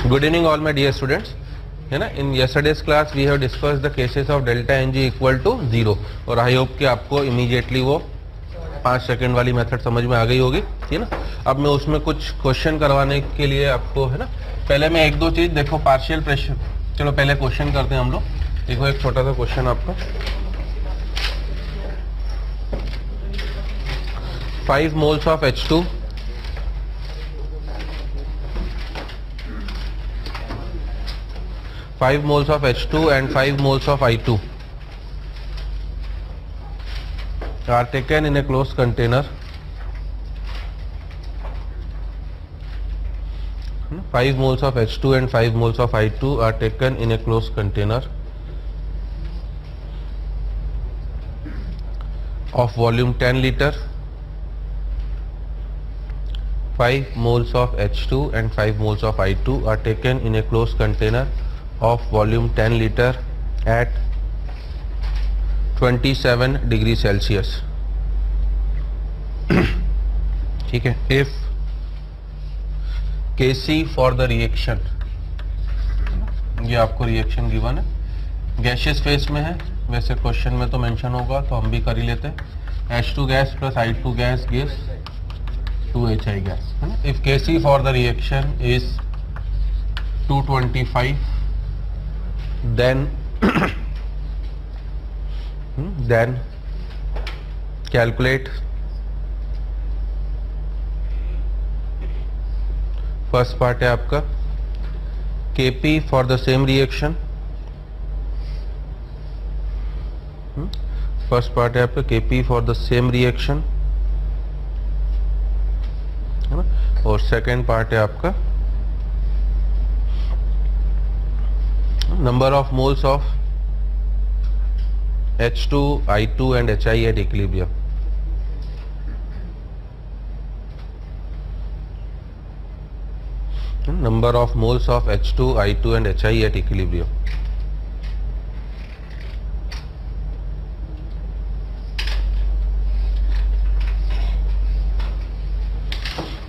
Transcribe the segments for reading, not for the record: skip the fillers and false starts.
Good evening all my dear students. है ना, in yesterday's class we have discussed the cases of delta Ng equal to 0 और I hope कि आपको immediately वो 5 second वाली method समझ में आ गई होगी, ठीक है ना। अब मैं उसमें कुछ क्वेश्चन करवाने के लिए आपको, है ना, पहले मैं एक दो चीज देखो, पार्शियल प्रेशर, चलो पहले क्वेश्चन करते हैं हम लोग। देखो एक छोटा सा क्वेश्चन आपका, 5 moles of H2 5 moles of H2 and 5 moles of I2 are taken in a closed container. 5 moles of H2 and 5 moles of I2 are taken in a closed container of volume 10 liter. 5 moles of H2 and 5 moles of I2 are taken in a closed container of volume 10 liter at 27 degree Celsius. ठीक है, if Kc for the reaction, ये आपको reaction given है, gaseous face में है, वैसे question में तो मेंशन होगा तो हम भी कर ही लेते हैं। H2 gas plus I2 gas gives 2HI gas, है ना। If Kc for the reaction is 225, then calculate first part है आपका Kp for the same reaction, first part है आपका Kp for the same reaction, है ना। और सेकेंड पार्ट है आपका number of moles of H2, I2 and HI at equilibrium. Number of moles of H2, I2 and HI at equilibrium.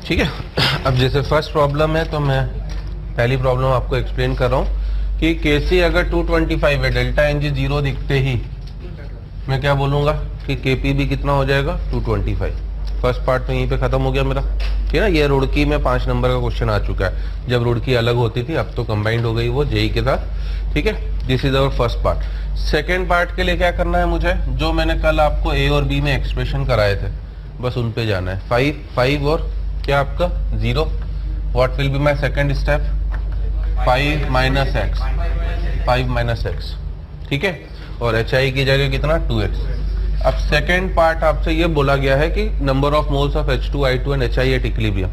ठीक है, अब जैसे फर्स्ट प्रॉब्लम है तो मैं पहली प्रॉब्लम आपको एक्सप्लेन कर रहा हूँ कि Kc अगर 225 है, डेल्टा Ng 0 दिखते ही मैं क्या बोलूंगा कि Kp भी कितना हो जाएगा 225। फर्स्ट पार्ट तो यहीं पे खत्म हो गया मेरा, ठीक है ना। ये रुड़की में 5 नंबर का क्वेश्चन आ चुका है, जब रुड़की अलग होती थी अब तो कंबाइंड हो गई वो जेई के साथ, ठीक है। This is our first part. Second part के लिए क्या करना है मुझे, जो मैंने कल आपको ए और बी में एक्सप्रेशन कराए थे बस उन पे जाना है। 5 और क्या आपका 0, what will be my second step, 5 minus x, 5 minus x, ठीक है। और HI की जगह कितना 2x। अब सेकेंड पार्ट आपसे ये बोला गया है कि number of moles of H2, I2 and HI at equilibrium,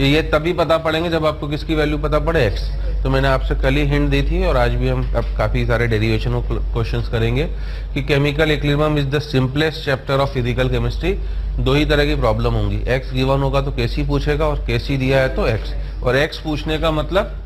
ये तभी पता पड़ेंगे जब आपको किसकी वैल्यू पता पड़े, x। तो मैंने आपसे कल ही हिंट दी थी और आज भी हम अब काफी सारे डेरिवेशन क्वेश्चंस करेंगे कि chemical equilibrium is the simplest chapter of physical chemistry. दो ही तरह की प्रॉब्लम होंगी, x गिवन होगा तो Kc पूछेगा और Kc दिया है तो x, और x पूछने का मतलब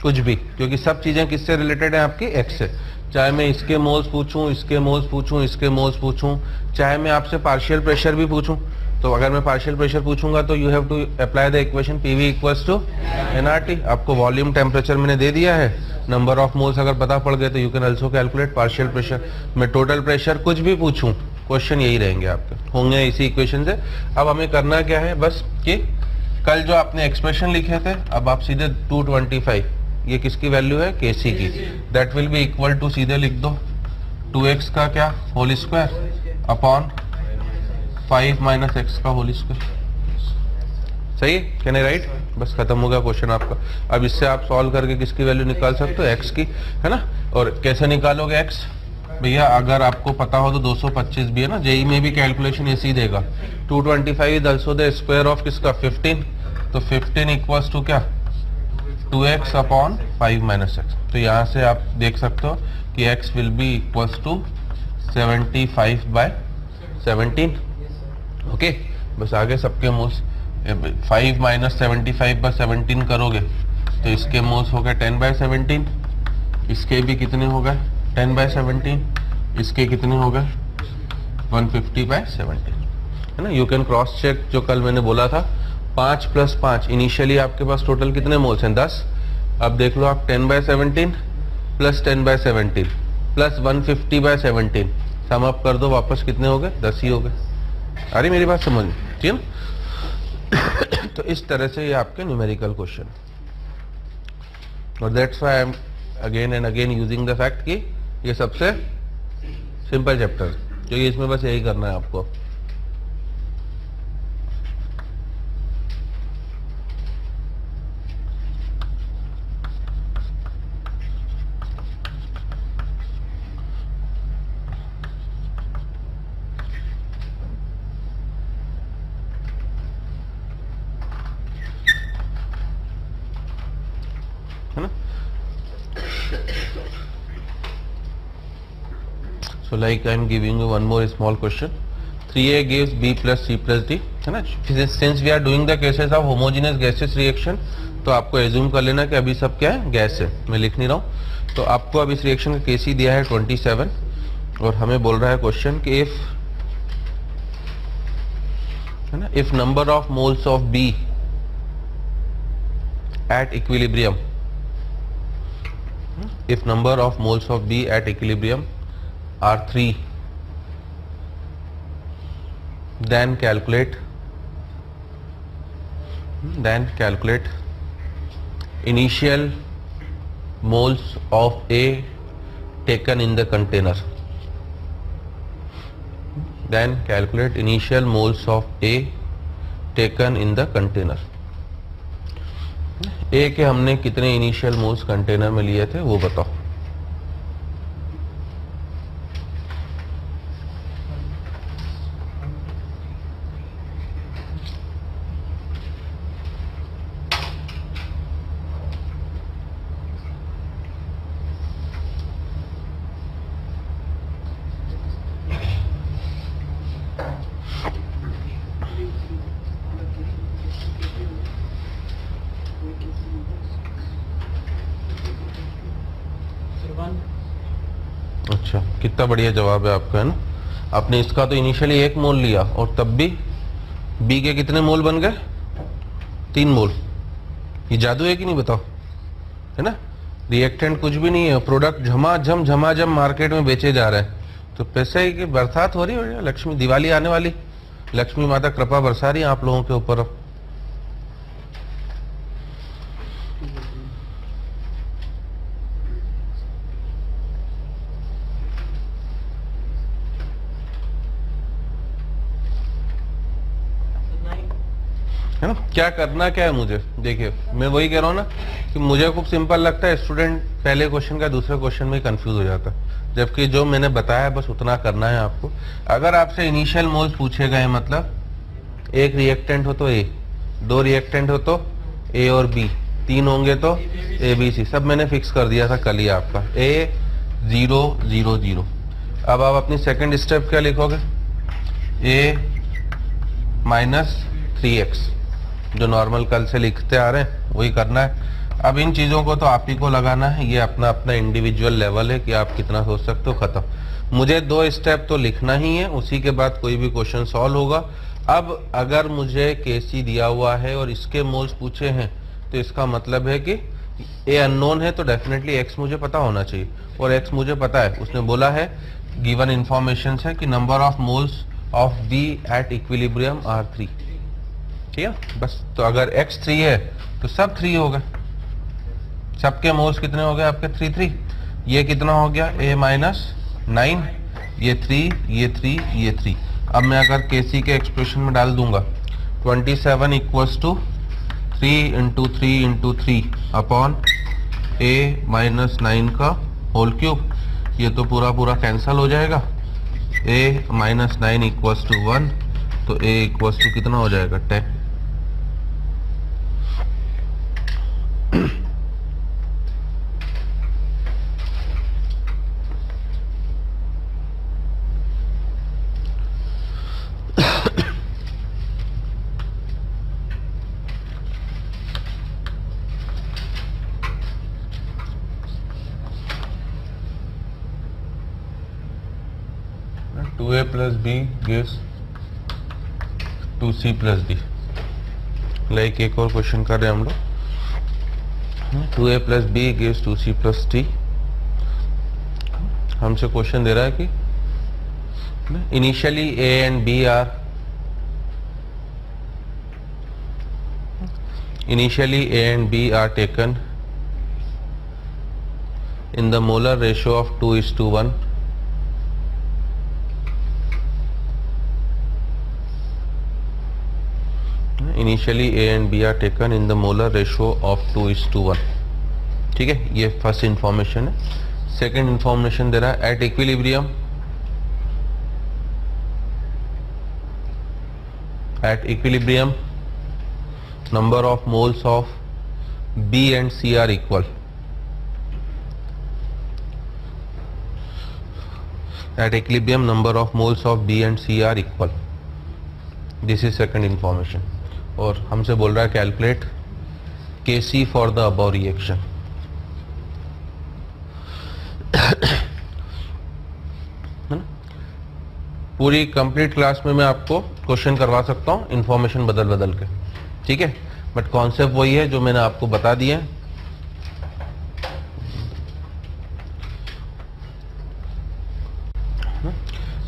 कुछ भी, क्योंकि सब चीजें किससे रिलेटेड है आपकी x से। चाहे मैं इसके मोल्स पूछूं, इसके मोल्स पूछूं, इसके मोल्स पूछूं, चाहे मैं आपसे पार्शियल प्रेशर भी पूछूं, तो अगर मैं पार्शियल प्रेशर पूछूंगा तो you have to apply the equation PV equals to nRT। आपको वॉल्यूम टेम्परेचर मैंने दे दिया है, नंबर ऑफ मोल्स अगर पता पड़ गए तो you can also calculate partial pressure. मैं टोटल प्रेशर कुछ भी पूछूं, क्वेश्चन यही रहेंगे आपके, होंगे इसी इक्वेशन से। अब हमें करना क्या है बस कि कल जो आपने एक्सप्रेशन लिखे थे अब आप सीधे 225, ये किसकी वैल्यू है Kc की, that will be equal to, सीधे लिख दो 2x का क्या whole square upon 5 minus x का होल स्क्वायर। सही है, कैन आई राइट? बस खत्म हो गया क्वेश्चन आपका। अब इससे आप सॉल्व करके किसकी वैल्यू निकाल सकते हो, x की, है ना। और कैसे निकालोगे x भैया, अगर आपको पता हो तो 225 भी है ना, जेई में भी कैलकुलेशन ऐसे ही देगा। 225 is also the square of किसका 15, तो 15 इक्वल्स टू क्या 2x अपॉन 5 माइनस एक्स। तो यहाँ से आप देख सकते हो कि x will be equals to 75 by 17। Okay, बस आगे सबके मोल्स 5 माइनस 75 बाय 17 करोगे तो इसके मोल्स हो गए 10 बाय 17, इसके भी कितने हो गए 10 बाय 17, इसके कितने हो गए 150 बाय 17, है ना। यू कैन क्रॉस चेक, जो कल मैंने बोला था 5 + 5, इनिशियली आपके पास टोटल कितने मोल्स हैं 10, अब देख लो आप 10/17 प्लस 10/17 प्लस 150/17 सम अप कर दो, वापस कितने हो गए? 10 ही हो गए। अरे मेरी बात समझ, ठीक है ना? तो इस तरह से ये आपके न्यूमेरिकल क्वेश्चन, और that's why I M again and again using the fact कि ये सबसे सिंपल चैप्टर, क्योंकि इसमें बस यही करना है आपको। है ना? So like I am giving you one more small question. 3a gives b plus c plus d, है ना? Since we are doing the cases of homogeneous gaseous reaction, तो आपको एज्यूम कर लेना कि अभी सब क्या है? गैस है। मैं लिख नहीं रहा हूँ। तो आपको अब इस रिएक्शन का केस ही दिया है 27, और हमें बोल रहा है क्वेश्चन कि इफ, है ना, if number of moles of b at equilibrium, if number of moles of B at equilibrium are 3, then calculate initial moles of A taken in the container. Then calculate initial moles of A taken in the container. ए के हमने कितने initial moles container में लिए थे वो बताओ। अच्छा, कितना बढ़िया जवाब है आपका, है ना? आपने इसका तो इनिशियली 1 मोल लिया और तब भी बी के कितने मोल बन गए? 3 मोल। ये जादू है कि नहीं बताओ, है ना? रिएक्टेंट कुछ भी नहीं है, प्रोडक्ट झमाझम मार्केट में बेचे जा रहे हैं। तो पैसे की बरसात हो रही है, लक्ष्मी, दिवाली आने वाली, लक्ष्मी माता कृपा बरसा रही है आप लोगों के ऊपर। है ना? क्या करना क्या है मुझे, देखिए मैं वही कह रहा हूँ ना कि मुझे खूब सिंपल लगता है, स्टूडेंट पहले क्वेश्चन का दूसरे क्वेश्चन में कंफ्यूज हो जाता है, जबकि जो मैंने बताया बस उतना करना है आपको। अगर आपसे इनिशियल मोल्स पूछे गए, मतलब एक रिएक्टेंट हो तो ए, 2 रिएक्टेंट हो तो ए और बी, 3 होंगे तो ए बी सी, सब मैंने फिक्स कर दिया था कल ही आपका, ए 0 0 0। अब आप अपनी सेकेंड स्टेप क्या लिखोगे? ए -3x, जो नॉर्मल कल से लिखते आ रहे हैं वही करना है। अब इन चीज़ों को तो आप ही को लगाना है, ये अपना अपना इंडिविजुअल लेवल है कि आप कितना सोच सकते हो, खत्म। मुझे 2 स्टेप तो लिखना ही है, उसी के बाद कोई भी क्वेश्चन सॉल्व होगा। अब अगर मुझे केसी दिया हुआ है और इसके मोल्स पूछे हैं तो इसका मतलब है कि ए अननोन है, तो डेफिनेटली एक्स मुझे पता होना चाहिए, और एक्स मुझे पता है। उसने बोला है, गिवन इंफॉर्मेशन है कि number of moles of B at equilibrium are 3, ठीक है बस। तो अगर x 3 है तो सब 3 हो गए, सबके मोल्स कितने हो गए आपके? 3 3। ये कितना हो गया? a -9, ये 3, ये 3, ये 3। अब मैं अगर केसी के एक्सप्रेशन में डाल दूंगा 27 इक्वल्स टू 3 × 3 × 3 अपॉन a -9 का होल क्यूब, ये तो पूरा कैंसल हो जाएगा। a -9 इक्वल्स टू 1, तो a इक्वल्स टू कितना हो जाएगा? 10।2a plus b gives 2c plus d। Like एक और क्वेश्चन कर रहे हैं हम लोग। 2a plus b gives 2c plus d। हमसे क्वेश्चन दे रहा है कि initially a and b are taken in the molar ratio of 2:1. Initially A and B are taken in the molar ratio of 2:1। ठीक है, ये फर्स्ट इंफॉर्मेशन है। Second information दे रहा है eight equilibrium number of moles of B and C are equal। At equilibrium number of moles of B and C are equal। This is second information। और हमसे बोल रहा है calculate Kc for the above reaction. पूरी complete class में मैं आपको question करवा सकता हूँ इंफॉर्मेशन बदल बदल के, ठीक है, बट कॉन्सेप्ट वही है जो मैंने आपको बता दिया है।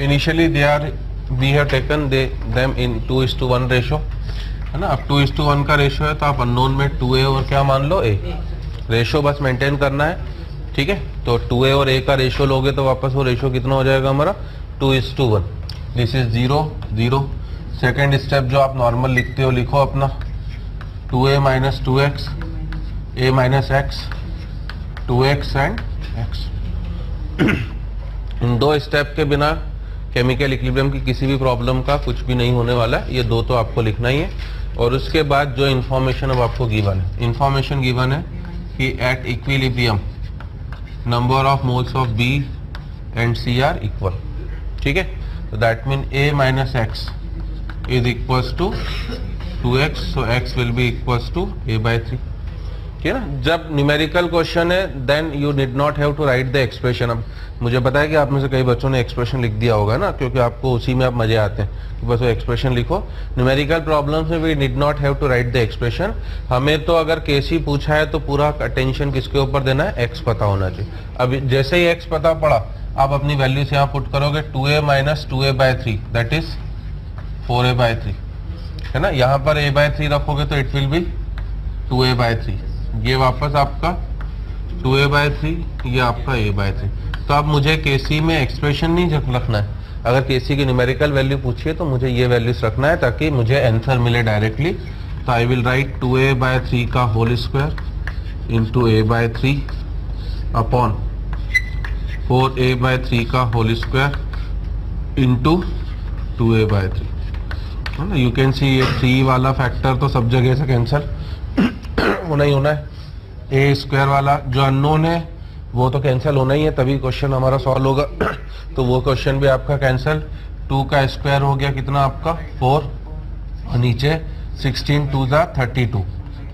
Initially we have taken them in 2:1 ratio, है ना। अब 2:1 का रेशो है तो आप अननोन में 2a और क्या मान लो, a। रेशो बस मेंटेन करना है, ठीक है। तो 2a और a का रेशो लोगे तो वापस वो रेशो कितना हो जाएगा हमारा 2:1। This is 0 0। सेकेंड स्टेप जो आप नॉर्मल लिखते हो लिखो अपना 2a minus 2x, a minus x, 2x and x। इन दो स्टेप के बिना केमिकल इक्विलिब्रियम की किसी भी प्रॉब्लम का कुछ भी नहीं होने वाला है। ये दो तो आपको लिखना ही है। और उसके बाद जो इन्फॉर्मेशन अब आपको गिवन है, इन्फॉर्मेशन गिवन है कि at equilibrium number of moles of B and C are equal, ठीक है। तो that mean a minus x is equals to 2x, so x will be equals to a/3, ठीक है ना। जब न्यूमेरिकल क्वेश्चन है then you did not have to write the expression. अब मुझे पता है कि आप में से कई बच्चों ने एक्सप्रेशन लिख दिया होगा ना, क्योंकि आपको उसी में आप मजे आते हैं कि बस वो एक्सप्रेशन लिखो। न्यूमेरिकल प्रॉब्लम्स में we did not have to write the expression. हमें तो अगर केसी पूछा है तो पूरा अटेंशन किसके ऊपर देना है, एक्स पता होना चाहिए। अब जैसे ही एक्स पता पड़ा आप अपनी वैल्यूज यहाँ पुट करोगे 2a minus 2a/3 that is 4a/3, है ना। यहाँ पर a/3 रखोगे तो इट विल बी 2a/3। ये वापस आपका 2a/3, ये आपका a/3। तो अब मुझे केसी में एक्सप्रेशन नहीं रखना है। अगर केसी की न्यूमेरिकल वैल्यू पूछिए तो मुझे ये वैल्यूज रखना है ताकि मुझे आंसर मिले डायरेक्टली। तो आई विल राइट 2a/3 का whole square into a/3 upon 4a/3 का होल स्क्वायर इंटू 2a/3, है ना। यू कैन सी ये 3 वाला फैक्टर तो सब जगह से कैंसिल होना ही होना है। ए स्क्वायर वाला जो अननोन है वो तो कैंसिल होना ही है, तभी क्वेश्चन हमारा सॉल्व होगा। तो वो क्वेश्चन भी आपका कैंसिल। 2 का स्क्वायर हो गया कितना आपका 4, और नीचे 16 2 ज़ा 32,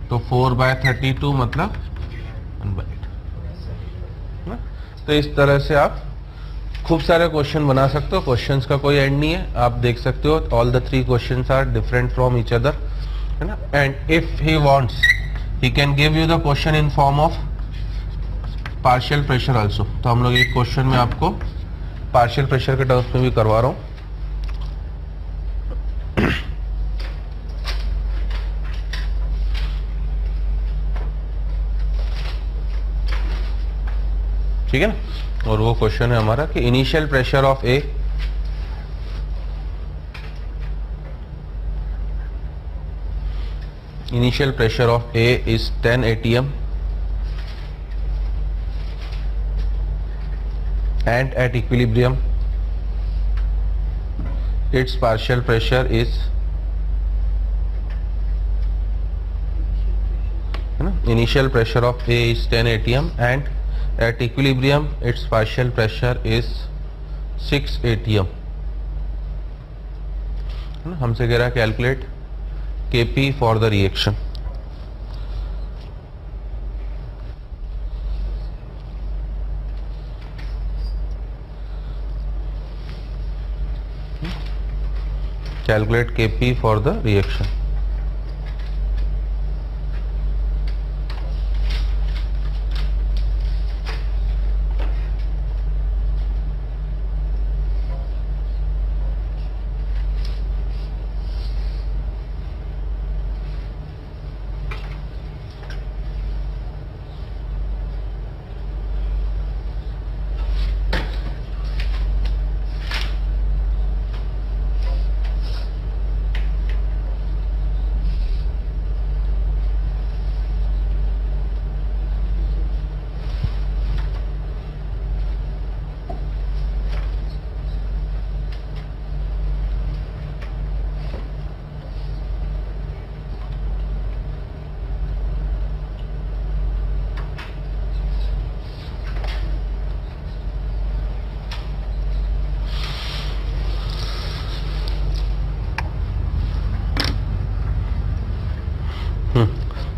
तो 4/32 मतलब 1/8। तो इस तरह से आप खूब सारे क्वेश्चन बना सकते हो। क्वेश्चंस का कोई एंड नहीं है, आप देख सकते हो all the 3 questions are different from each other, है ना। And if he wants he can give you the question in form of partial pressure also। तो हम लोग एक क्वेश्चन में आपको पार्शियल प्रेशर के टर्म्स में भी करवा रहा हूँ। ठीक है ना। और वो क्वेश्चन है हमारा कि initial pressure of A initial pressure of A is 10 atm and at equilibrium its partial pressure is, initial pressure of A is 10 atm and at equilibrium its partial pressure is 6 atm। हमसे कह रहा है calculate Kp for the reaction। Calculate Kp for the reaction।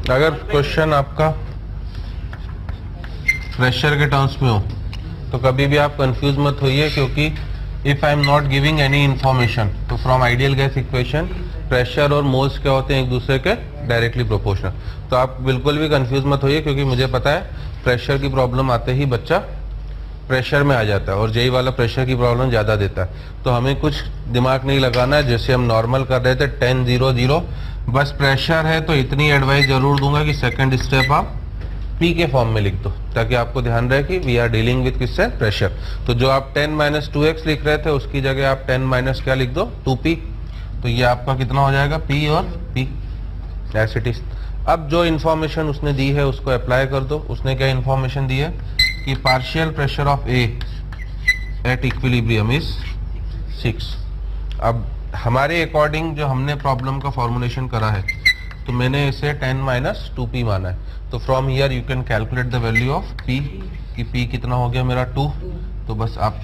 अगर question आपका pressure के terms में हो तो कभी भी आप कंफ्यूज मत होइए, क्योंकि if I am not giving any information तो from ideal gas equation pressure और मोल्स क्या होते हैं, एक दूसरे के डायरेक्टली प्रोपोर्शनल। तो आप बिल्कुल भी कंफ्यूज मत होइए, क्योंकि मुझे पता है प्रेशर की प्रॉब्लम आते ही बच्चा प्रेशर में आ जाता है और जेई वाला प्रेशर की प्रॉब्लम ज़्यादा देता है। तो हमें कुछ दिमाग नहीं लगाना है, जैसे हम नॉर्मल कर रहे थे 10-0-0, बस प्रेशर है तो इतनी एडवाइस जरूर दूंगा कि सेकंड स्टेप आप पी के फॉर्म में लिख दो, ताकि आपको ध्यान रहे कि वी आर डीलिंग विद किससे, प्रेशर। तो जो आप 10 - 2x लिख रहे थे उसकी जगह आप 10 क्या लिख दो, 2p। तो ये आपका कितना हो जाएगा, p और p, एज इट इज। अब जो इन्फॉर्मेशन उसने दी है उसको अप्लाई कर दो। उसने क्या इन्फॉर्मेशन दी है कि partial pressure of A at equilibrium is 6। अब हमारे अकॉर्डिंग जो हमने प्रॉब्लम का फॉर्मुलेशन करा है तो मैंने इसे 10 - 2p माना है। तो from here you can calculate the value of p, कि p कितना हो गया मेरा 2। तो बस आप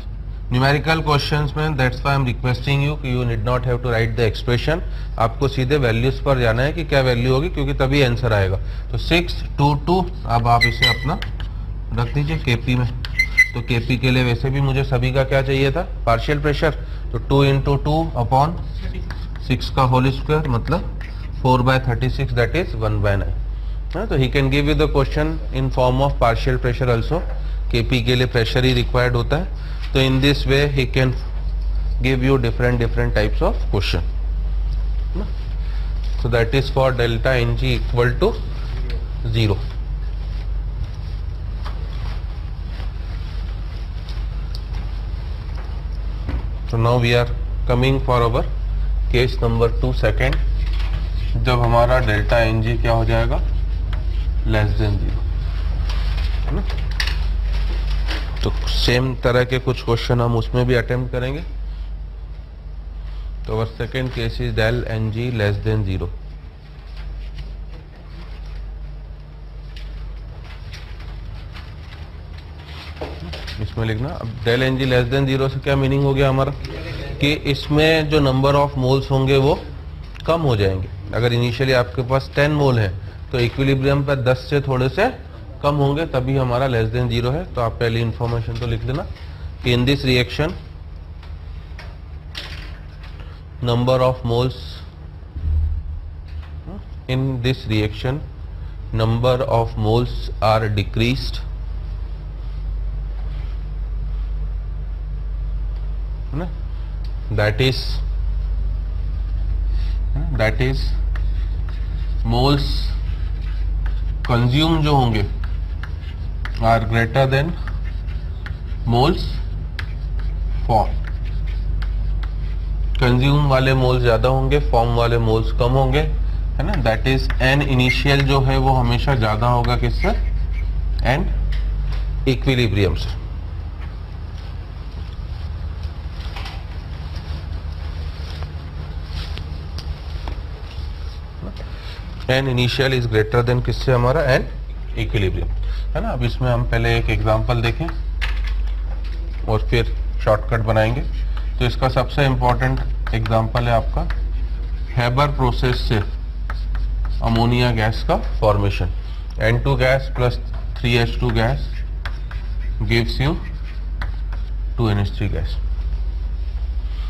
न्यूमेरिकल क्वेश्चंस में, that's why I am requesting you कि you need not have to write the expression, आपको सीधे वैल्यूज पर जाना है कि क्या वैल्यू होगी, क्योंकि तभी आंसर आएगा। तो 6, 2, 2, अब आप इसे अपना रख दीजिए केपी में। तो केपी के लिए वैसे भी मुझे सभी का क्या चाहिए था, पार्शियल प्रेशर। तो 2 × 2/6 का होल स्क्वायर मतलब 4/36, दैट इज 1/9। तो he can give you the question in form of partial pressure also. KP के लिए प्रेशर ही रिक्वायर्ड होता है। तो in this way he can give you different types of question. So that is for delta Ng equal to 0. So now we are coming for our case number 2 second, जब हमारा delta Ng क्या हो जाएगा, less than 0, है ना। तो same तरह के कुछ क्वेश्चन हम उसमें भी अटेम्प्ट करेंगे। तो our second case is del Ng less than 0. इसमें लिखना। अब del Ng less than 0 से क्या मीनिंग हो गया हमारा, कि इसमें जो नंबर ऑफ मोल्स होंगे वो कम हो जाएंगे। अगर इनिशियली आपके पास 10 मोल है तो इक्विलिब्रियम पर 10 से थोड़े से कम होंगे, तभी हमारा लेस देन 0 है। तो आप पहली इंफॉर्मेशन तो लिख देना कि in this reaction number of moles, in this reaction number of moles are decreased, that is moles consumed जो होंगे are greater than moles formed। Consume वाले मोल्स ज्यादा होंगे, फॉर्म वाले मोल्स कम होंगे, है ना। दैट इज एन इनिशियल जो है वो हमेशा ज्यादा होगा किससे, एन इक्विलिब्रियम से। An initial is greater than किससे, हमारा एन इक्विलिब्रियम, है ना। अब इसमें हम पहले एक एग्जांपल देखें और फिर शॉर्टकट बनाएंगे। तो इसका सबसे इम्पोर्टेंट एग्जांपल है आपका हेबर प्रोसेस से अमोनिया गैस का formation. N2 gas plus 3H2 gas gives you 2NH3 gas,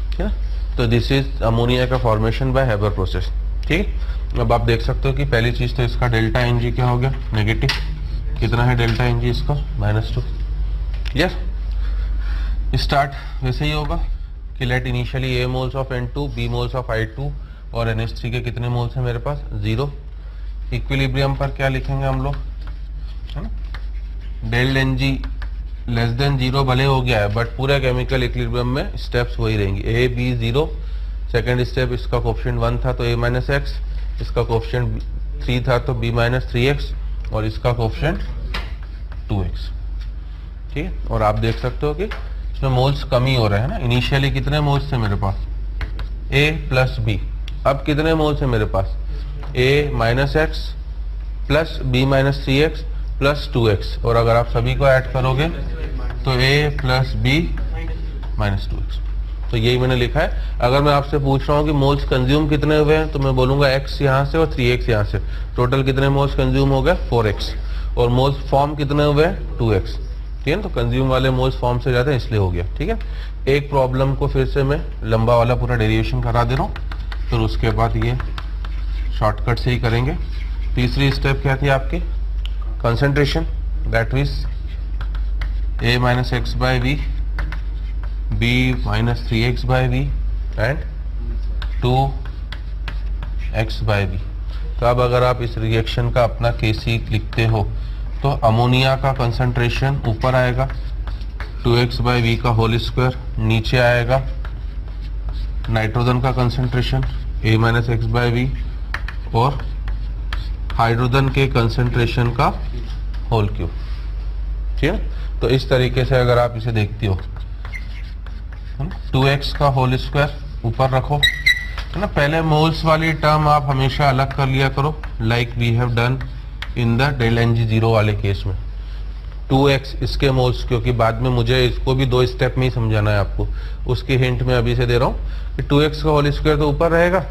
ठीक है। तो दिस इज अमोनिया का फॉर्मेशन बाय हेबर प्रोसेस, ठीक। अब आप देख सकते हो कि पहली चीज तो इसका डेल्टा Ng क्या हो गया, नेगेटिव। कितना है डेल्टा Ng इसका, -2। यस, स्टार्ट वैसे ही होगा कि let initially A moles of N2, B moles of I2 और NH3 के कितने मोल्स हैं मेरे पास, 0। इक्विलिब्रियम पर क्या लिखेंगे हम लोग, है ना। डेल Ng लेस देन 0 भले हो गया है, बट पूरे केमिकल इक्विलिब्रियम में स्टेप्स वही रहेंगी। A, B 0, सेकेंड स्टेप इसका कोफिशिएंट 1 था तो A - x, इसका कोफिशिएंट 3 था तो B - 3x और इसका कोफिशिएंट 2x, ठीक है। और आप देख सकते हो कि इसमें मोल्स कम ही हो रहे हैं ना। इनिशियली कितने मोल्स थे मेरे पास, A प्लस B। अब कितने मोल्स हैं मेरे पास, A - x plus B - 3x plus 2x। और अगर आप सभी को ऐड करोगे तो A प्लस B - 2x, तो यही मैंने लिखा है। अगर मैं आपसे पूछ रहा हूँ कि मोल्स कंज्यूम कितने हुए हैं, तो मैं बोलूंगा x यहाँ से और 3x यहाँ से, टोटल कितने मोल्स कंज्यूम हो गए 4x, और मोल्स फॉर्म कितने हुए हैं 2x। ठीक है, तो कंज्यूम वाले मोल्स फॉर्म से जाते हैं इसलिए हो गया। ठीक है, एक प्रॉब्लम को फिर से मैं लंबा वाला पूरा डेरिवेशन करा दे रहा हूँ, फिर उसके बाद ये शॉर्टकट से ही करेंगे। तीसरी स्टेप क्या थी आपकी, concentration, that means a minus x by V, b minus 3x by V and 2x by V. तो अब अगर आप इस रिएक्शन का अपना केसी लिखते हो तो अमोनिया का कंसंट्रेशन ऊपर आएगा 2x बाई वी का होल स्क्वायर, नीचे आएगा नाइट्रोजन का concentration a minus x by V और हाइड्रोजन के कंसंट्रेशन का होल क्यूब। ठीक है, तो इस तरीके से अगर आप इसे देखती हो 2x का होल स्क्वायर ऊपर रखो, है ना। पहले मोल्स वाली टर्म आप हमेशा अलग कर लिया करो, like we have done in the delta Ng0 वाले केस में 2x इसके मोल्स, क्योंकि बाद में मुझे इसको भी 2 स्टेप में ही समझाना है आपको, उसकी हिंट मैं अभी से दे रहा हूँ कि 2x का होल स्क्वायर तो ऊपर रहेगा,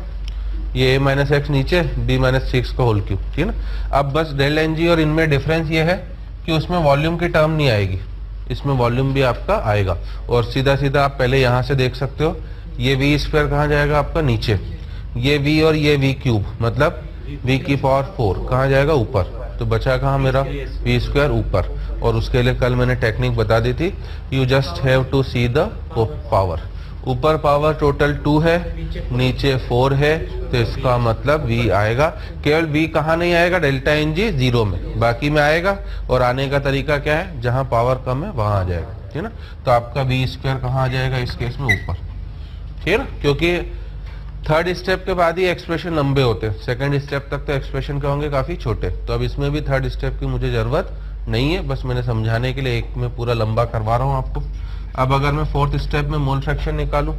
ये a माइनस एक्स नीचे, b माइनस 6 का होल क्यूब। ठीक है ना। अब बस डेल Ng और इनमें डिफरेंस ये है कि उसमें वॉल्यूम की टर्म नहीं आएगी, इसमें वॉल्यूम भी आपका आएगा। और सीधा सीधा आप पहले यहाँ से देख सकते हो, ये वी स्क्वायर कहाँ जाएगा आपका नीचे, ये वी और ये वी क्यूब मतलब वी की पावर 4 कहाँ जाएगा ऊपर, तो बचा कहाँ मेरा वी स्क्वायर ऊपर। और उसके लिए कल मैंने टेक्निक बता दी थी, you just have to see the power. ऊपर पावर टोटल 2 है, नीचे 4 है, तो इसका मतलब v आएगा। केवल v कहाँ नहीं आएगा, डेल्टा Ng0 में, बाकी में आएगा। और आने का तरीका क्या है, जहां पावर कम है वहां आ जाएगा। ठीक है ना, तो आपका v स्क्वायर कहाँ आ जाएगा इस केस में ऊपर। ठीक है ना, क्योंकि थर्ड स्टेप के बाद ही एक्सप्रेशन लंबे होते हैं, सेकंड स्टेप तक तो एक्सप्रेशन क्या होंगे काफी छोटे। तो अब इसमें भी थर्ड स्टेप की मुझे जरूरत नहीं है, बस मैंने समझाने के लिए एक में पूरा लंबा करवा रहा हूँ आपको। अब अगर मैं फोर्थ स्टेप में मोल फ्रैक्शन निकालूं,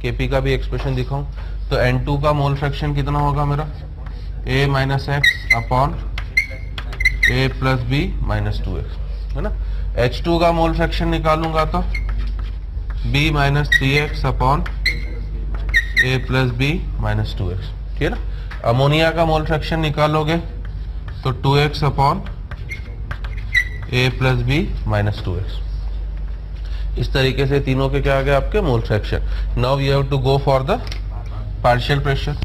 केपी का भी एक्सप्रेशन दिखाऊं, तो N2 का मोल फ्रैक्शन कितना होगा मेरा, a minus x upon a plus B minus 2x, है ना। H2 का मोल फ्रैक्शन निकालूंगा तो b minus 3x upon a plus B minus 2x। ठीक है ना। अमोनिया का मोल फ्रैक्शन निकालोगे तो 2x upon a plus B minus 2x। इस तरीके से तीनों के क्या आ गए आपके mole fraction. Now we have to go for the partial pressure.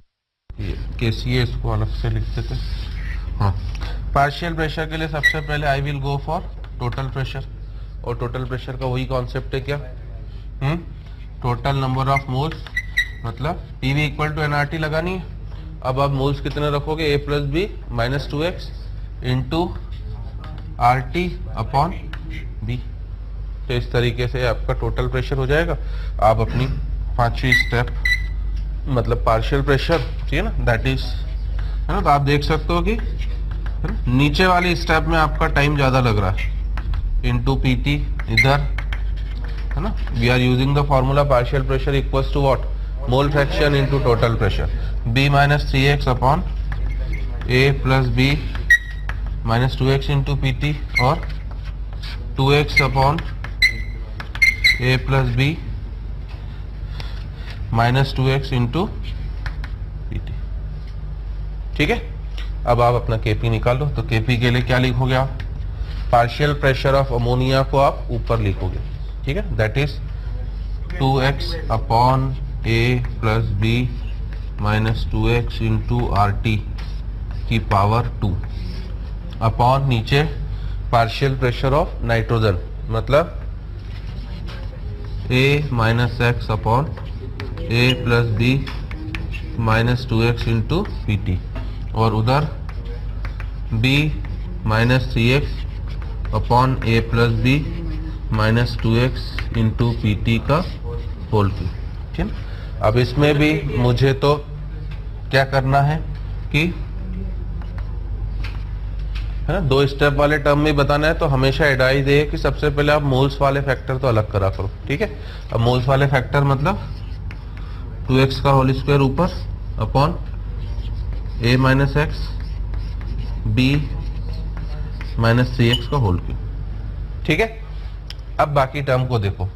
केसीए इसको अलग से लिख देते हैं। हाँ, पार्शियल प्रेशर के लिए सबसे पहले I will go for total pressure. और टोटल प्रेशर का वही कॉन्सेप्ट है क्या, टोटल नंबर ऑफ मोल्स, मतलब पीवी इक्वल टू एनआरटी लगानी है। अब आप मोल्स कितने रखोगे, a plus B minus 2x into R T upon V. तो इस तरीके से आपका टोटल प्रेशर हो जाएगा। आप अपनी पांचवी स्टेप मतलब पार्शियल प्रेशर, ठीक है ना, दैट इज, है ना। तो आप देख सकते हो कि नीचे वाली स्टेप में आपका टाइम ज्यादा लग रहा है, इंटू पीटी इधर, है ना। We are using the formula partial pressure equals to what, mole fraction into total pressure, b minus 3x upon a plus B minus 2x into PT और 2x upon a plus B minus 2x into PT. ठीक है, अब आप अपना KP निकालो। तो KP के लिए क्या लिखोगे आप, पार्शियल प्रेशर ऑफ अमोनिया को आप ऊपर लिखोगे। ठीक है, that is 2x upon a plus B minus 2x into R T की पावर 2 अपॉन नीचे पार्शियल प्रेशर ऑफ नाइट्रोजन मतलब a minus x upon a plus B minus 2x into P T और उधर b minus 3x upon a plus B minus 2x into P T का whole cube. ठीक है, अब इसमें भी मुझे तो क्या करना है कि, है ना, 2 स्टेप वाले टर्म में बताना है। तो हमेशा एडवाइस है कि सबसे पहले आप मोल्स वाले फैक्टर तो अलग करा करो। ठीक है, अब मोल्स वाले फैक्टर मतलब 2x का होल स्क्वायर ऊपर upon a minus x b minus 3x का होल क्यूब। ठीक है, अब बाकी टर्म को देखो,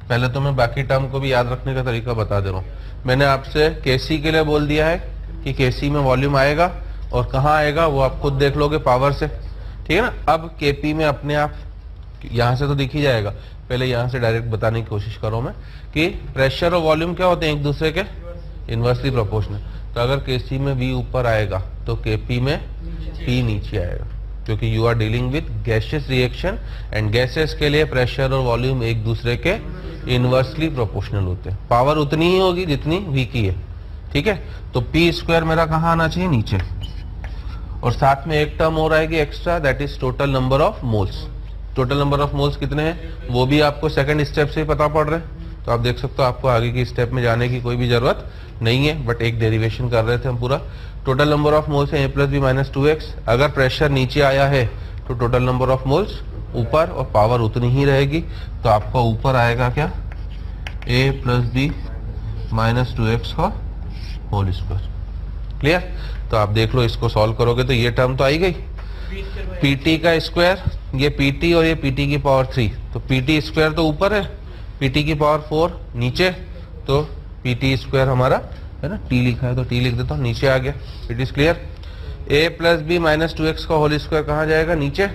पहले तो मैं बाकी टर्म को भी याद रखने का तरीका बता दे रहा हूँ। मैंने आपसे केसी के लिए बोल दिया है कि केसी में वॉल्यूम आएगा और कहाँ आएगा वो आप खुद देख लोगे पावर से, ठीक है ना। अब केपी में अपने आप यहाँ से तो दिख ही जाएगा, पहले यहाँ से डायरेक्ट बताने की कोशिश करो मैं कि प्रेशर और वॉल्यूम क्या होते हैं, एक दूसरे के इनवर्सली प्रोपोर्शनल। तो अगर केसी में वी ऊपर आएगा तो केपी में पी नीचे आएगा, क्योंकि you are dealing with gaseous reaction and gases के लिए प्रेशर और वॉल्यूम एक दूसरे के इनवर्सली प्रोपोर्शनल होते हैं। पावर उतनी ही होगी जितनी वी की है, ठीक है। तो पी स्क्वायर मेरा कहाँ आना चाहिए, नीचे। और साथ में एक टर्म हो रहा है कि extra, that is total number of moles. Total number of moles कितने हैं वो भी आपको सेकंड स्टेप से ही पता पड़ रहे हैं। तो आप देख सकते हो आपको आगे की स्टेप में जाने की कोई भी जरूरत नहीं है, बट एक डेरिवेशन कर रहे थे हम पूरा। टोटल नंबर ऑफ मोल्स है a+b-2x। अगर प्रेशर नीचे आया है तो टोटल नंबर ऑफ मोल्स ऊपर और पावर उतनी ही रहेगी। तो आपका ऊपर आएगा क्या, a+b-2x का होल स्क्वायर। क्लियर। तो आप देख लो, इसको सॉल्व करोगे तो ये टर्म तो आई गई, पीटी का स्क्वायर, ये पीटी और ये पीटी की पावर 3। तो पीटी स्क्वायर तो ऊपर है, पीटी की पावर 4 नीचे, तो पीटी स्क्वायर हमारा है ना, टी लिखा है तो टी लिख देता हूँ, नीचे आ गया। It is clear. a+b-2x का होल स्क्वायर कहाँ जाएगा, नीचे।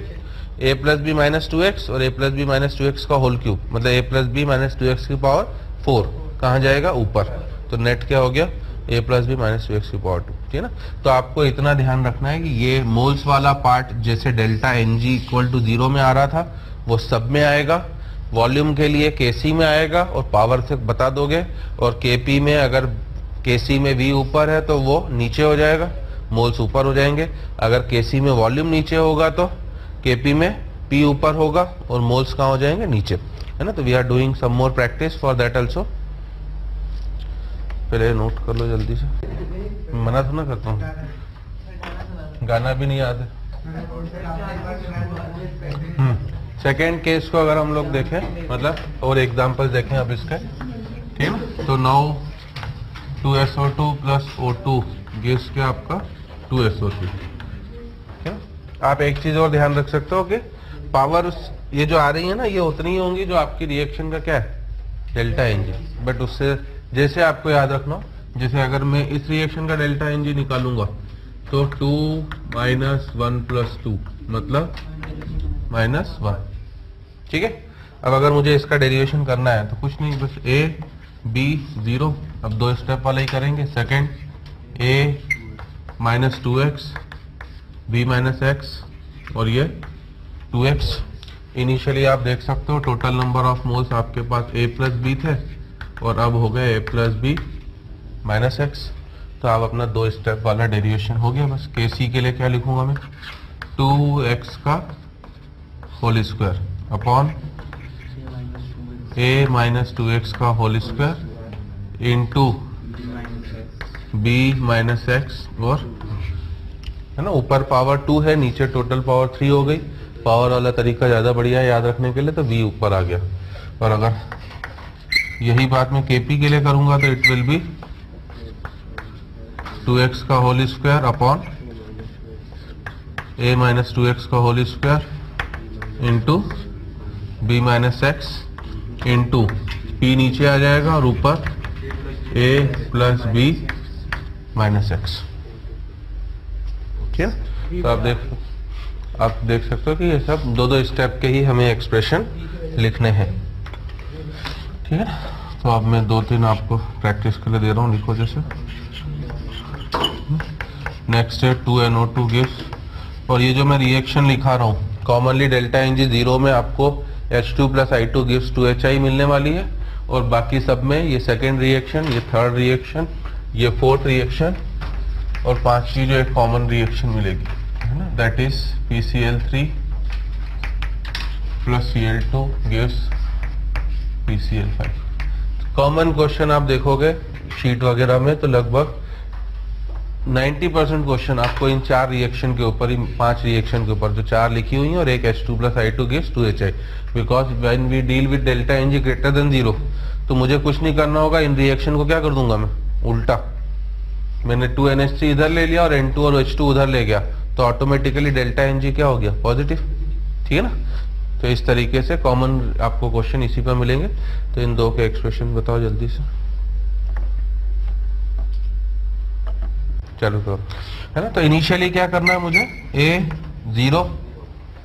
a+b-2x और a+b-2x का होल क्यूब, मतलब a+b-2x की पावर 4 कहाँ जाएगा, ऊपर। तो नेट क्या हो गया, a+b-2x की पावर 2, ठीक है ना। तो आपको इतना ध्यान रखना है कि ये मोल्स वाला पार्ट जैसे डेल्टा Ng = 0 में आ रहा था वो सब में आएगा, वॉल्यूम के लिए केसी में आएगा और पावर से बता दोगे। और केपी में अगर केसी में वी ऊपर है तो वो नीचे हो जाएगा, मोल्स ऊपर हो जाएंगे। अगर केसी में वॉल्यूम नीचे होगा तो केपी में पी ऊपर होगा और मोल्स कहाँ हो जाएंगे, नीचे, है ना। तो we are doing some more practice for that also. पहले नोट कर लो जल्दी से, मना तो ना करता हूँ, गाना भी नहीं याद है। सेकेंड केस को अगर हम लोग देखें, मतलब और एग्जांपल देखें अब इसके, ठीक है ना। तो नाउ 2SO2 + O2 गिव्स क्या आपका 2SO3। आप एक चीज और ध्यान रख सकते हो कि पावर ये जो आ रही है ना, ये उतनी ही होंगी जो आपकी रिएक्शन का क्या है, डेल्टा Ng। बट उससे जैसे आपको याद रखना, जैसे अगर मैं इस रिएक्शन का डेल्टा Ng निकालूंगा तो 2 - 1 + 2 मतलब -1, ठीक है। अब अगर मुझे इसका डेरिवेशन करना है तो कुछ नहीं, बस a b 0, अब 2 स्टेप वाला ही करेंगे। Second a - 2x b - x और ये 2x। इनिशियली आप देख सकते हो टोटल नंबर ऑफ मोल्स आपके पास a+b थे और अब हो गए a+b - x। तो आप अपना 2 स्टेप वाला डेरिवेशन हो गया। बस केसी के लिए क्या लिखूंगा मैं, 2x का whole square upon a - 2x का whole square into b - x, और है ना, ऊपर पावर 2 है, नीचे टोटल पावर 3 हो गई। पावर वाला तरीका ज्यादा बढ़िया है याद रखने के लिए, तो v ऊपर आ गया। और अगर यही बात मैं kp के लिए करूंगा तो इट विल बी 2x का whole square upon a - 2x का whole square into b - x into p नीचे आ जाएगा और ऊपर a+b - x, ठीक है। तो आप देख सकते हो कि ये सब 2 स्टेप के ही हमें एक्सप्रेशन लिखने हैं, ठीक है। तो अब मैं 2-3 आपको प्रैक्टिस के लिए दे रहा हूँ, लिखो जैसे। नेक्स्ट है 2NO2 गिव्स, और ये जो मैं रिएक्शन लिखा रहा हूँ कॉमनली डेल्टा Ng 0 में आपको H2 + I2 गिव्स 2HI मिलने वाली है। और बाकी सब में ये सेकेंड रिएक्शन, ये थर्ड रिएक्शन, ये फोर्थ रिएक्शन और 5वीं जो एक कॉमन रिएक्शन मिलेगी, है ना, that is PCl3 + Cl2 gives PCl5। Common question आप देखोगे शीट वगैरह में तो लगभग 90% क्वेश्चन आपको इन 4 रिएक्शन के ऊपर ही, 5 रिएक्शन के ऊपर जो 4 लिखी हुई हैं और एक H2 + I2 gives 2HI। Because when we deal with delta Ng > 0 तो मुझे कुछ नहीं करना होगा, इन रिएक्शन को क्या कर दूंगा मैं, उल्टा। मैंने 2NH3 इधर ले लिया और N2 और H2 उधर ले गया, तो ऑटोमेटिकली डेल्टा Ng क्या हो गया, पॉजिटिव, ठीक है ना। तो इस तरीके से कॉमन आपको क्वेश्चन इसी पर मिलेंगे। तो इन दो के एक्सप्रेशन बताओ जल्दी से, चलो करो, है ना। तो इनिशियली क्या करना है मुझे, a 0,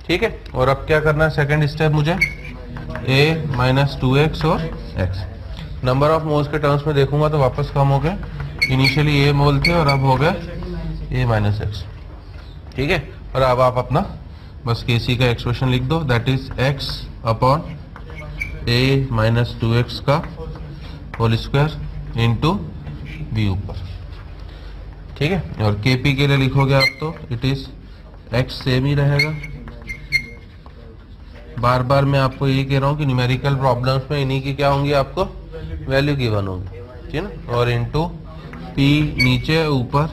ठीक है। और अब क्या करना है, सेकंड स्टेप मुझे a माइनस 2x और x। नंबर ऑफ मोल्स के टर्म्स में देखूंगा तो वापस कम हो गए, इनिशियली a मोल थे और अब हो गए a माइनस x, ठीक है। और अब आप अपना बस केसी का एक्सप्रेशन लिख दो, that is x upon a minus 2x का होल स्क्वायर इंटू v ऊपर, ठीक है। और kp के लिए लिखोगे आप तो इट इज x सेम ही रहेगा। बार बार मैं आपको यही कह रहा हूँ कि न्यूमेरिकल प्रॉब्लम्स में इन्हीं की क्या होंगी, आपको वैल्यू गिवन होगी, ठीक है ना। और इंटू p नीचे ऊपर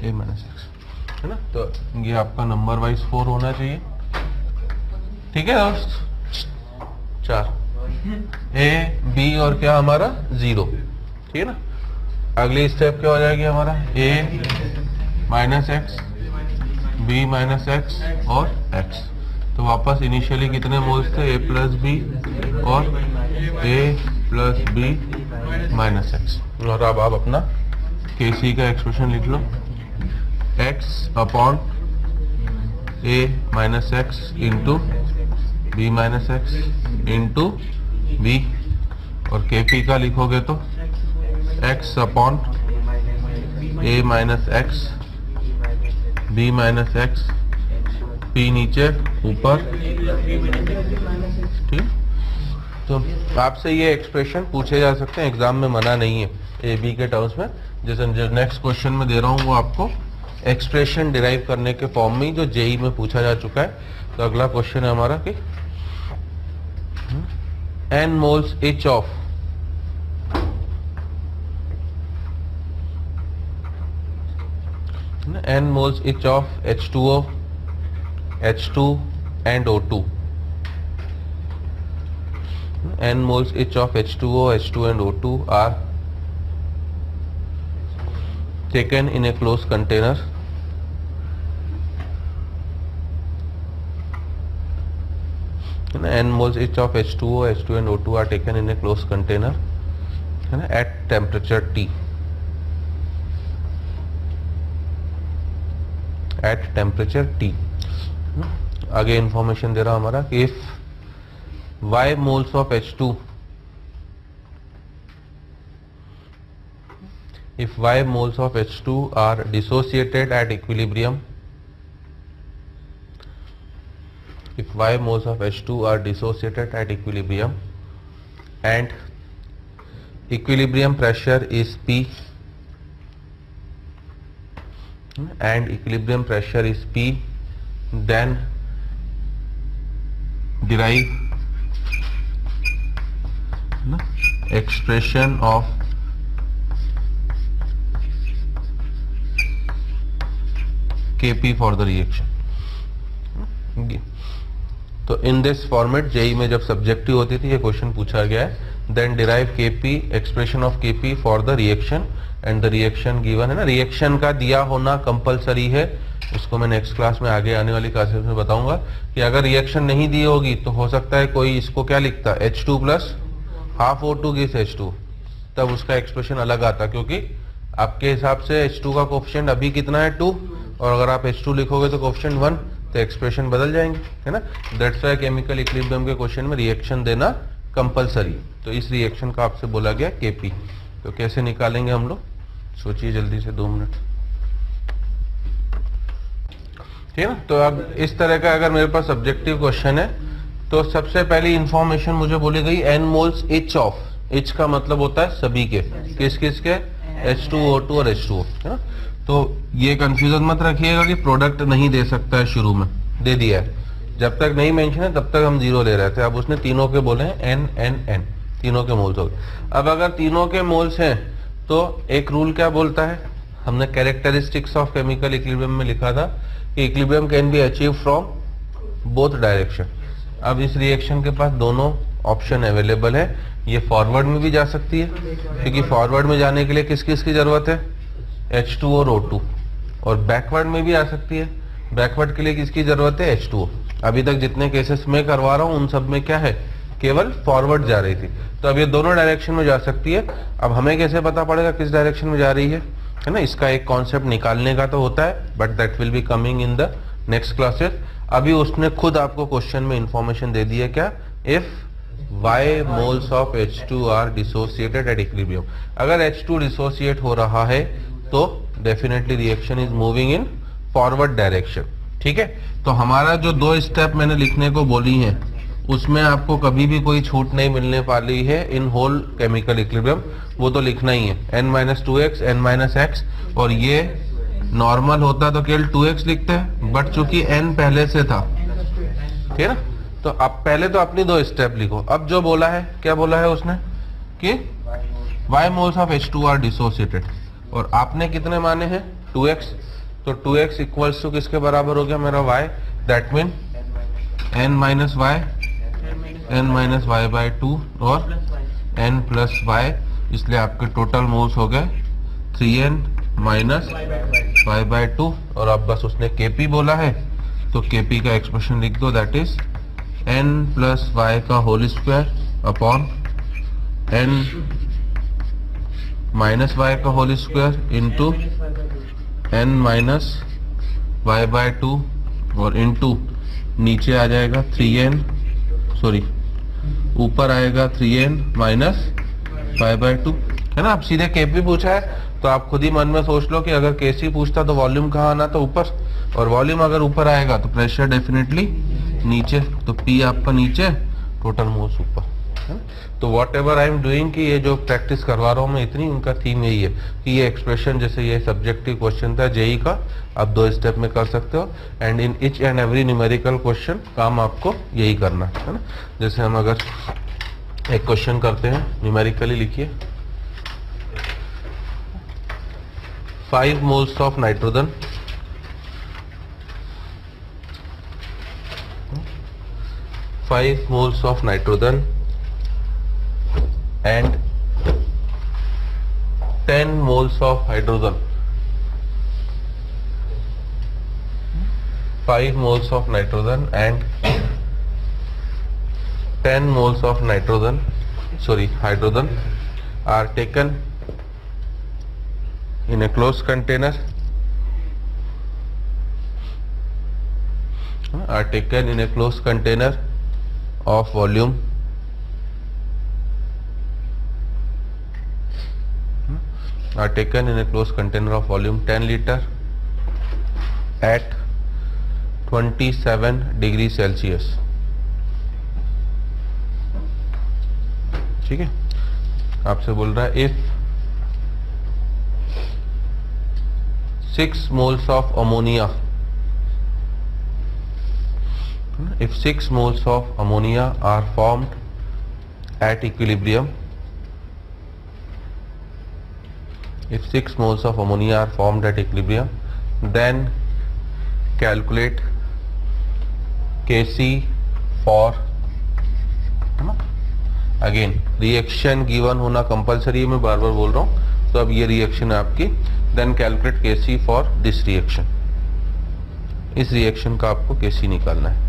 a माइनस x, है ना। तो ये आपका नंबर वाइज 4 होना चाहिए, ठीक है दोस्त। 4 a b और क्या हमारा 0, ठीक है ना। अगली स्टेप क्या हो जाएगी हमारा, a minus x b minus x और x। तो वापस इनिशियली कितने मोल्स थे, a प्लस बी और a plus B minus x। और अब आप अपना kc का एक्सप्रेशन लिख लो, x upon a minus x into b minus x into b। और kp का लिखोगे तो x upon a minus x b minus x, p नीचे ऊपर, ठीक। तो आपसे ये एक्सप्रेशन पूछे जा सकते हैं, एग्जाम में मना नहीं है ए बी के टर्म्स में। जैसे जो नेक्स्ट क्वेश्चन में दे रहा हूँ वो आपको एक्सप्रेशन डिराइव करने के फॉर्म में जो जेई में पूछा जा चुका है। तो अगला क्वेश्चन है हमारा कि n moles each of n moles each of H2O, H2 and O2. N moles each of H2O, H2 and O2 are taken in a closed container n moles each of H2O, H2 and O2 are taken in a closed container at temperature T. At temperature T. आगे information दे रहा हमारा कि if y moles of H2, if y moles of H2 are dissociated at equilibrium, if y moles of H2 are dissociated at equilibrium and equilibrium pressure is P, and equilibrium pressure is P, then derive expression of Kp for the reaction। तो in this format JEE में जब subjective होती थी ये question पूछा गया है, then derive Kp, expression of Kp for the reaction and the reaction given, है ना। रिएक्शन का दिया होना कंपलसरी है, उसको मैं नेक्स्ट क्लास में आगे आने वाली क्लासेस में बताऊंगा कि अगर रिएक्शन नहीं दी होगी तो हो सकता है कोई इसको क्या लिखता है H2 plus half O2 gives H2, तब उसका एक्सप्रेशन अलग आता, क्योंकि आपके हिसाब से H2 का कोफिशिएंट अभी कितना है 2, और अगर आप H2 लिखोगे तो कोफिशिएंट 1, तो एक्सप्रेशन बदल जाएंगे, है ना। दैट्स व्हाई केमिकल इक्विलिब्रियम के क्वेश्चन में रिएक्शन देना कंपलसरी। तो इस रिएक्शन का आपसे बोला गया Kp। तो कैसे निकालेंगे हम लोग, सोचिए जल्दी से 2 मिनट, ठीक है ना। तो अब इस तरह का अगर मेरे पास सब्जेक्टिव क्वेश्चन है तो सबसे पहली इंफॉर्मेशन मुझे बोली गई n moles each of, etch का मतलब होता है सभी के, किस किस के, H2O2 और H2O, है ना। तो ये कंफ्यूजन मत रखिएगा कि प्रोडक्ट नहीं दे सकता है, शुरू में दे दिया है, जब तक नहीं मेंशन है तब तक हम 0 ले रहे थे। अब उसने तीनों के बोले हैं n n n, तीनों के मोल्स हो गए। अब अगर तीनों के मोल्स हैं तो एक रूल क्या बोलता है, हमने कैरेक्टरिस्टिक्स ऑफ केमिकल इक्विलिब्रियम में लिखा था कि equilibrium can be achieve from both direction. अब इस रिएक्शन के पास दोनों ऑप्शन अवेलेबल है, ये फॉरवर्ड में भी जा सकती है, क्योंकि फॉरवर्ड में जाने के लिए किस किस की जरूरत है, H2 और O2, और बैकवर्ड में भी आ सकती है, बैकवर्ड के लिए किसकी जरूरत है, H2O। अभी तक जितने केसेस में करवा रहा हूँ उन सब में क्या है, केवल फॉरवर्ड जा रही थी। तो अब ये दोनों डायरेक्शन में जा सकती है। अब हमें कैसे पता पड़ेगा किस डायरेक्शन में जा रही है ना, इसका एक कॉन्सेप्ट निकालने का तो होता है, but that will be coming in the next classes. अभी उसने खुद आपको क्वेश्चन में इंफॉर्मेशन दे दी है, क्या, if y moles of H2 are dissociated at equilibrium। अगर H2 डिसोसिएट हो रहा है तो definitely reaction is moving in forward direction. ठीक है, तो हमारा जो 2 स्टेप मैंने लिखने को बोली है उसमें आपको कभी भी कोई छूट नहीं मिलने वाली है इन होल केमिकल इक्विलिब्रियम, वो तो लिखना ही है, n-2x n-x। और ये नॉर्मल होता तो केवल 2x लिखते हैं, बट चूंकि n पहले से था, ठीक है ना, तो अब पहले तो अपनी 2 स्टेप लिखो। अब जो बोला है, क्या बोला है उसने कि y moles of H2 are dissociated, और आपने कितने माने हैं 2x, तो 2x इक्वल्स टू किसके बराबर हो गया मेरा y, दैट मीन n-y/2 और n+y, इसलिए आपके टोटल मोल्स हो गए 3n - y/2। और अब बस उसने kp बोला है तो kp का एक्सप्रेशन लिख दो, दैट इज n+y का whole square upon n -y का whole square into n - y/2 और इंटू नीचे आ जाएगा 3n, सॉरी ऊपर आएगा 3n - y/2, है ना। अब सीधे kp पूछा है तो आप खुद ही मन में सोच लो कि अगर kc पूछता तो वॉल्यूम कहाँ आना, तो ऊपर, और वॉल्यूम अगर ऊपर आएगा तो प्रेशर डेफिनेटली नीचे, तो P आपका नीचे, टोटल मोल्स ऊपर, है ना। तो what ever I am doing, कि ये जो प्रैक्टिस करवा रहा हूँ मैं इतनी, उनका थीम यही है कि ये एक्सप्रेशन, जैसे ये सब्जेक्टिव क्वेश्चन था जेई का, आप 2 स्टेप में कर सकते हो, and in each and every numerical question काम आपको यही करना है ना। जैसे हम अगर एक क्वेश्चन करते हैं, न्यूमेरिकली लिखिए, 5 moles of nitrogen and 10 moles of hydrogen, 5 moles of nitrogen and 10 moles of hydrogen are taken in a closed container, of volume are taken in a closed container of volume 10 liter at 27 degree Celsius. ठीक है, आपसे बोल रहा है if 6 moles of ammonia, if 6 moles of ammonia are formed at equilibrium, if 6 moles of ammonia are formed at equilibrium, then calculate Kc for, again reaction given होना compulsory है, मैं बार बार बोल रहा हूँ। तो अब ये रिएक्शन है आपकी, then calculate Kc for this reaction, इस रिएक्शन का आपको Kc निकालना है।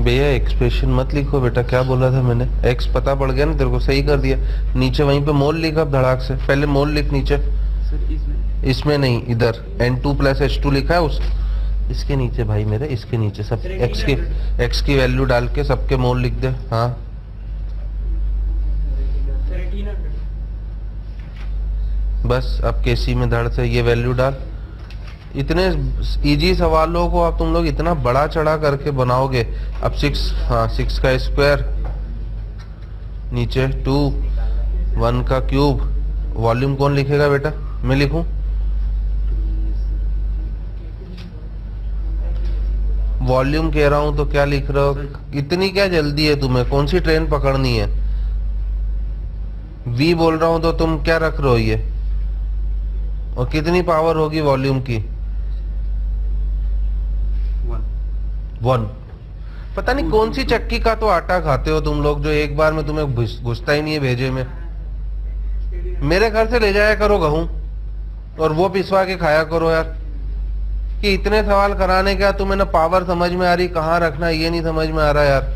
भैया एक्सप्रेशन मत लिखो बेटा, क्या बोला था मैंने, एक्स पता पड़ गया ना तेरे को, सही कर दिया। नीचे वहीं पे मोल लिखा, अब धड़ाक से पहले मोल लिख नीचे। इसमें नहीं, इधर N2 + H2 लिखा है, उस इसके नीचे भाई मेरे, इसके नीचे सब एक्स की वैल्यू डाल के सबके मोल लिख दे। हाँ बस, अब Kc में धड़ से ये वैल्यू डाल। इतने इजी सवालों को आप तुम लोग इतना बड़ा चढ़ा करके बनाओगे। अब 6, हाँ 6 का स्क्वायर, नीचे 2, 1 का क्यूब, वॉल्यूम कौन लिखेगा बेटा, मैं लिखूं? वॉल्यूम कह रहा हूं तो क्या लिख रहे हो? इतनी क्या जल्दी है तुम्हें? कौन सी ट्रेन पकड़नी है? V बोल रहा हूं तो तुम क्या रख रहे हो ये? और कितनी पावर होगी वॉल्यूम की? 1। पता नहीं कौन सी चक्की का तो आटा खाते हो तुम लोग, जो एक बार में तुम्हें घुसता ही नहीं है भेजे में। मेरे घर से ले जाया करो गेहूं और वो पिसवा के खाया करो यार। कि इतने सवाल कराने का तुम्हें ना पावर समझ में आ रही, कहाँ रखना ये नहीं समझ में आ रहा यार।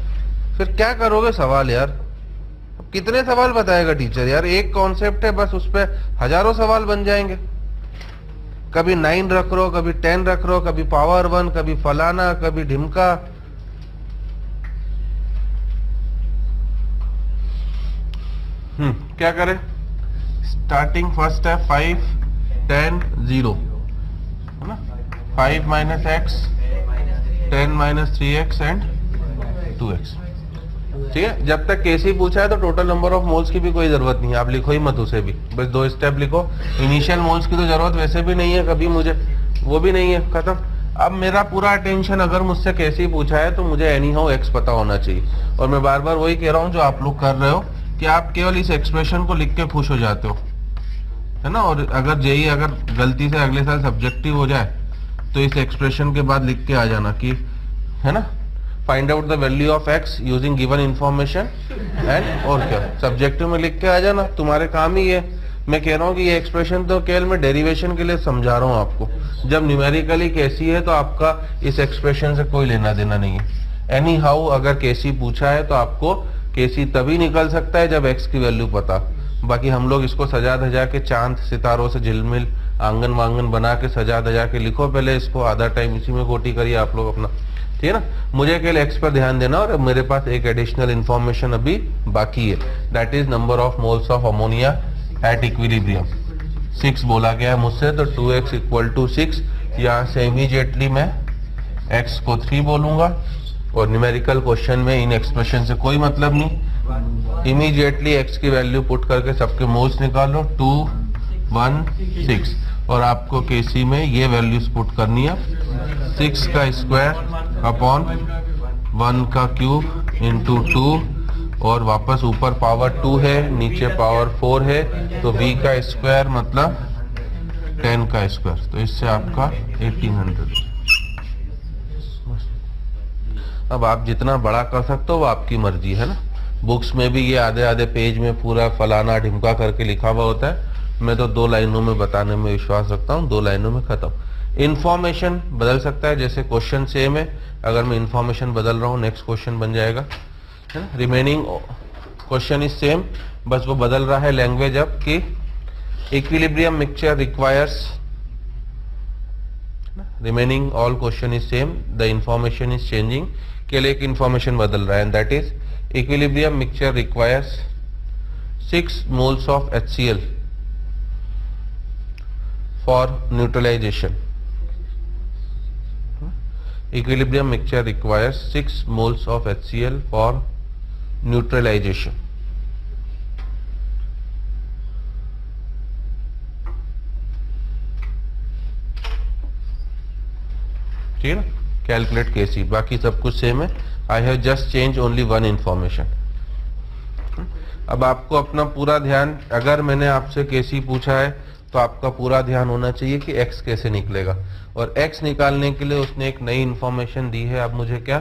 फिर क्या करोगे सवाल यार? कितने सवाल बताएगा टीचर यार? एक कॉन्सेप्ट है बस, उस पर हजारों सवाल बन जाएंगे। कभी 9 रख रो, कभी 10 रख रो, कभी पावर 1, कभी फलाना, कभी ढिमका। क्या करें? स्टार्टिंग फर्स्ट है 5 10 0 है ना। 5 minus x, 10 minus 3x and 2x। ठीक है, जब तक केसी पूछा है तो टोटल नंबर ऑफ मोल्स की भी कोई जरूरत नहीं है, आप लिखो ही मत उसे भी, बस 2 स्टेप लिखो। इनिशियल मोल्स की तो जरूरत वैसे भी नहीं है कभी मुझे, वो भी नहीं है, खत्म। अब मेरा पूरा अटेंशन अगर मुझसे केसी पूछा है तो मुझे एनी हाउ एक्स पता होना चाहिए। और मैं बार बार वही कह रहा हूँ जो आप लोग कर रहे हो कि आप केवल इस एक्सप्रेशन को लिख के खुश हो जाते हो, है ना। और अगर जेई अगर गलती से अगले साल सब्जेक्टिव हो जाए तो इस एक्सप्रेशन के बाद लिख के आ जाना कि, है ना, find out the value of x using given information and, और क्या सब्जेक्टिव में लिख के आ जाना, तुम्हारे काम ही है। मैं कह रहा हूँ कि ये एक्सप्रेशन तो केवल मैं डेरिवेशन के लिए समझा रहा हूँ आपको। जब न्यूमेरिकली कैसी है तो आपका इस एक्सप्रेशन से कोई लेना देना नहीं है। एनी हाउ अगर केसी पूछा है तो आपको केसी तभी निकल सकता है जब एक्स की वैल्यू पता। बाकी हम लोग इसको सजा धजा के चांद सितारों से झिलमिल आंगन वांगन बना के सजा धजा के लिखो, पहले इसको आधा टाइम इसी में गोटी करिए आप लोग अपना, ठीक है ना। मुझे केवल एक्स पर ध्यान देना, और मेरे पास एक एडिशनल इंफॉर्मेशन अभी बाकी है, that is number of moles of ammonia at equilibrium. 6 बोला गया है मुझसे, तो 2x इक्वल टू 6। यहाँ से इमीडिएटली मैं x को 3 बोलूंगा, और न्यूमेरिकल क्वेश्चन में इन एक्सप्रेशन से कोई मतलब नहीं। इमीडिएटली x की वैल्यू पुट करके सबके मोल्स निकालो, 2 1 6, और आपको केसी में ये वैल्यूज पुट करनी है, 6 का स्क्वायर अपॉन 1 का क्यूब इंटू 2, और वापस ऊपर पावर 2 है नीचे पावर 4 है, तो v का स्क्वायर मतलब 10 का स्क्वायर, तो इससे आपका 1800। अब आप जितना बड़ा कर सकते हो वो आपकी मर्जी है ना। बुक्स में भी ये आधे आधे पेज में पूरा फलाना ढिमका करके लिखा हुआ होता है, मैं तो 2 लाइनों में बताने में विश्वास रखता हूँ, 2 लाइनों में खत्म। इन्फॉर्मेशन बदल सकता है, जैसे क्वेश्चन सेम है, अगर मैं इन्फॉर्मेशन बदल रहा हूँ नेक्स्ट क्वेश्चन बन जाएगा, है ना। रिमेनिंग क्वेश्चन इज सेम, बस वो बदल रहा है लैंग्वेज अब कि equilibrium mixture requires, remaining all question is same, the information is changing, के लिए एक इंफॉर्मेशन बदल रहा है, and that is equilibrium mixture requires 6 moles of HCl for neutralization. Equilibrium mixture requires 6 moles of HCl for neutralization. ठीक है ना, calculate केसी, बाकी सब कुछ सेम है। I have just change only 1 information. अब आपको अपना पूरा ध्यान, अगर मैंने आपसे केसी पूछा है तो आपका पूरा ध्यान होना चाहिए कि एक्स कैसे निकलेगा, और एक्स निकालने के लिए उसने एक नई इंफॉर्मेशन दी है। अब मुझे क्या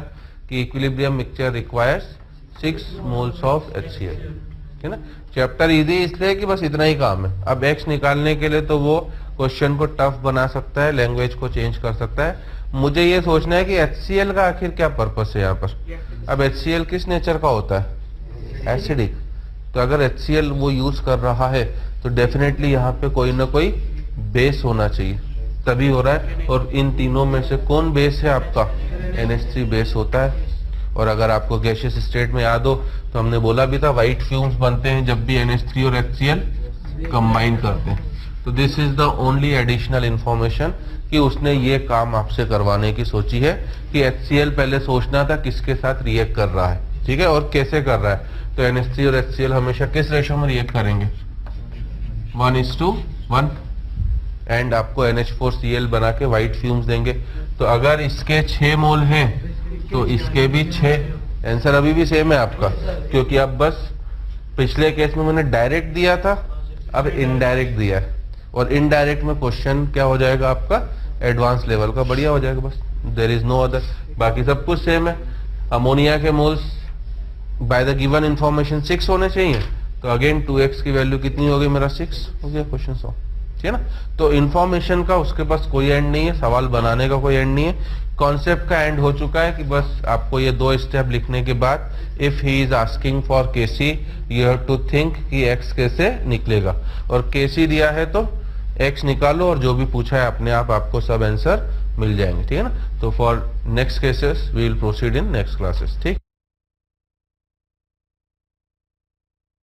कि equilibrium mixture requires 6 moles of HCl, है ना। चैप्टर इजी इसलिए कि बस इतना ही काम है। अब एक्स निकालने के लिए तो वो क्वेश्चन को टफ बना सकता है, लैंग्वेज को चेंज कर सकता है। मुझे ये सोचना है कि HCl का आखिर क्या पर्पस है यहाँ पर। अब HCl किस नेचर का होता है? एसिडिक। तो अगर HCl वो यूज कर रहा है तो डेफिनेटली यहाँ पे कोई ना कोई बेस होना चाहिए, तभी हो रहा है। और इन तीनों में से कौन बेस है आपका? NH3 बेस होता है। और अगर आपको गैसियस स्टेट में याद हो तो हमने बोला भी था व्हाइट फ्यूम्स बनते हैं जब भी NH3 और HCl कंबाइन करते हैं। तो this is the only additional information कि उसने ये काम आपसे करवाने की सोची है कि HCl पहले सोचना था किसके साथ रिएक्ट कर रहा है, ठीक है, और कैसे कर रहा है। तो NH3 और HCl हमेशा किस रेशो में रिएक्ट करेंगे? 1:1, एंड आपको NH4Cl बना के व्हाइट फ्यूम्स देंगे। तो अगर इसके 6 मोल हैं तो इसके भी 6। आंसर अभी भी सेम है आपका, क्योंकि अब बस पिछले केस में मैंने डायरेक्ट दिया था, अब इनडायरेक्ट दिया है, और इनडायरेक्ट में क्वेश्चन क्या हो जाएगा आपका, एडवांस लेवल का बढ़िया हो जाएगा, बस देयर इज नो अदर। बाकी सब कुछ सेम है। अमोनिया के moles by the given information 6 होने चाहिए, तो अगेन 2x की वैल्यू कितनी होगी, मेरा 6 हो गया क्वेश्चन सॉल्व, ठीक है ना। तो इंफॉर्मेशन का उसके पास कोई एंड नहीं है, सवाल बनाने का कोई एंड नहीं है। कॉन्सेप्ट का एंड हो चुका है कि बस आपको ये 2 स्टेप लिखने के बाद if he is asking for KC you have to think कि x कैसे निकलेगा, और केसी दिया है तो x निकालो और जो भी पूछा है अपने आप आपको सब आंसर मिल जाएंगे, ठीक है ना। तो for next cases we will proceed in next classes, ठीक।